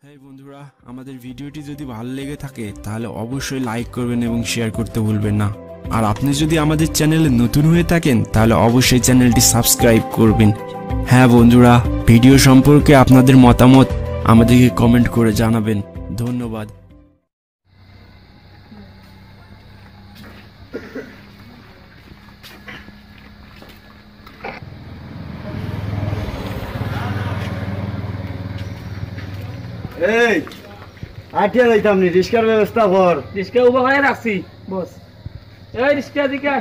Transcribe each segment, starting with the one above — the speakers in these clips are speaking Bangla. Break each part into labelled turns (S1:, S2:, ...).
S1: হ্যাঁ বন্ধুরা, আমাদের ভিডিওটি যদি ভালো লেগে থাকে তাহলে অবশ্যই লাইক করবেন এবং শেয়ার করতে ভুলবেন না। আর আপনি যদি আমাদের চ্যানেলে নতুন হয়ে থাকেন তাহলে অবশ্যই চ্যানেলটি সাবস্ক্রাইব করবেন। হ্যাঁ বন্ধুরা, ভিডিও সম্পর্কে আপনাদের মতামত আমাদেরকে কমেন্ট করে জানাবেন। ধন্যবাদ।
S2: এই আটিয়া যাইতাম নি, রিস্কার ব্যবস্থা কর।
S3: রিস্কা উবা করে রাখছি বস। এই রিস্কা দিকে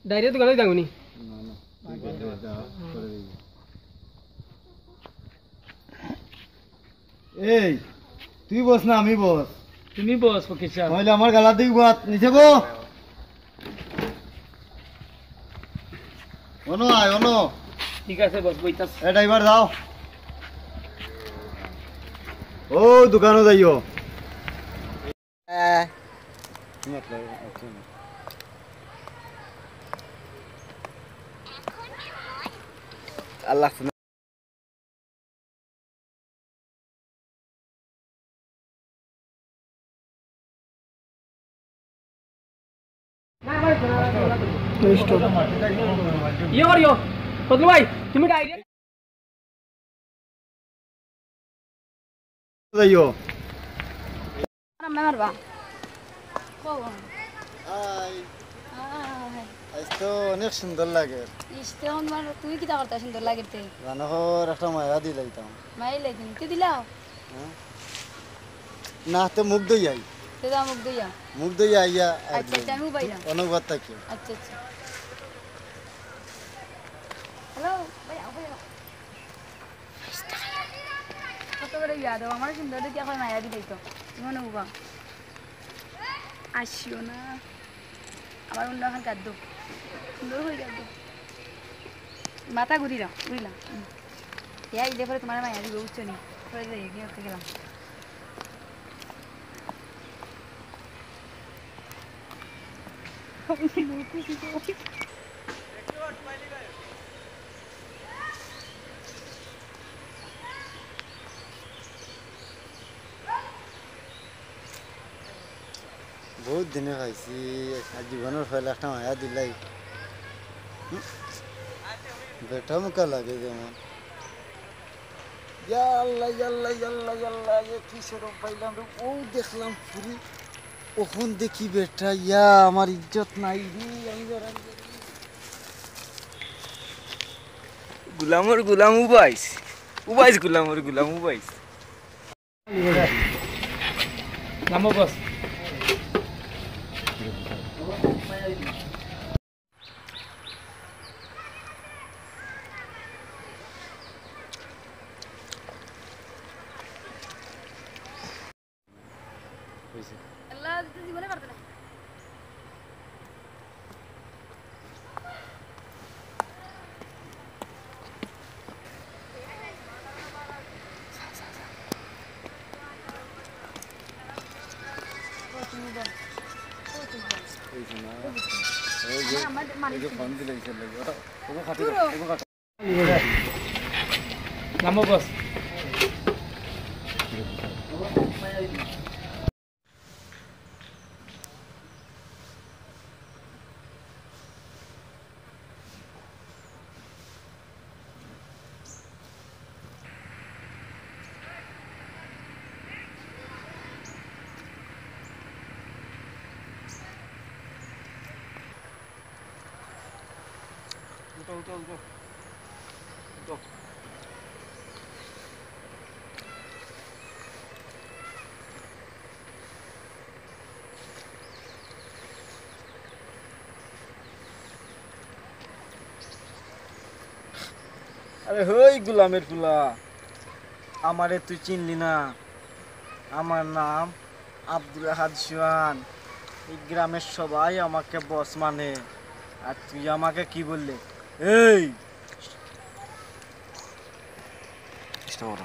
S3: ডাইরেক্ট দোকানে যাবনি।
S2: এই তুই বস না আমি বস,
S3: তুমি বস ফকির সাহেব।
S2: তাহলে আমার গালা দিক বাত নিচে গো। অনো আয় অনো,
S3: ঠিক আছে বস, বইতাছ।
S2: এ ড্রাইভার যাও, ও দোকানে যাইও। আল্লাহ
S3: ইয়ে করিও ফজলু ভাই, তুমি ডাইরেক্ট
S2: যাইও।
S4: মারবা
S2: আজ তো অনেক সুন্দর লাগে।
S4: ইস্তেহন মার তুই কিতা করতা সুন্দর লাগিতে
S2: রানহর একটা মায়া দিলাইতাম
S4: মাই লাইদিন তুই দিলাও
S2: না, তো মুখ দই আই,
S4: তুই দা মুখ দিয়া।
S2: মুখ দই আইয়া
S4: আচ্ছা আচ্ছা আমি বাইরা।
S2: অনুবাদ থাকি।
S4: আচ্ছা আচ্ছা হ্যালো ভাইয়া ভাইয়া কত করে ইয়া দাও আমার সুন্দর দেখি এখন মায়া দিলাই তো মনে উবা আসিও না আমার অন্য এখন কাঁদো সুন্দর হয়ে যাবে মাথা ঘুরিলাম ঘুরিলাম এই যে পরে তোমার মায়া দিবে উচ্চ নি পরে যাই গিয়ে গেলাম
S2: বহুত দিনে খাইছি, আর জীবনের ফেলে একটা মায়া দিলাই। বেটা মুখা লাগে যেমন। ইয়াল্লা ইয়াল্লা ইয়াল্লা ইয়াল্লা, কি সরম পাইলাম রে। ও দেখলাম ফুরি, ওখান দেখি বেটা, ইয়া আমার ইজ্জত নাই রে।
S3: গুলামর গুলাম উবাইস উবাইস গুলামর গুলাম উবাইস নামো বস।
S4: আল্লাহ জীবনে পারতে না
S3: নামো বস।
S2: আরে হই গুলামের ফুলা, আমারে তুই চিনলি না? আমার নাম আব্দুল আহাদ সোহান। এই গ্রামের সবাই আমাকে বস মানে। আর তুই আমাকে কি বললি? এই চেষ্টা করো।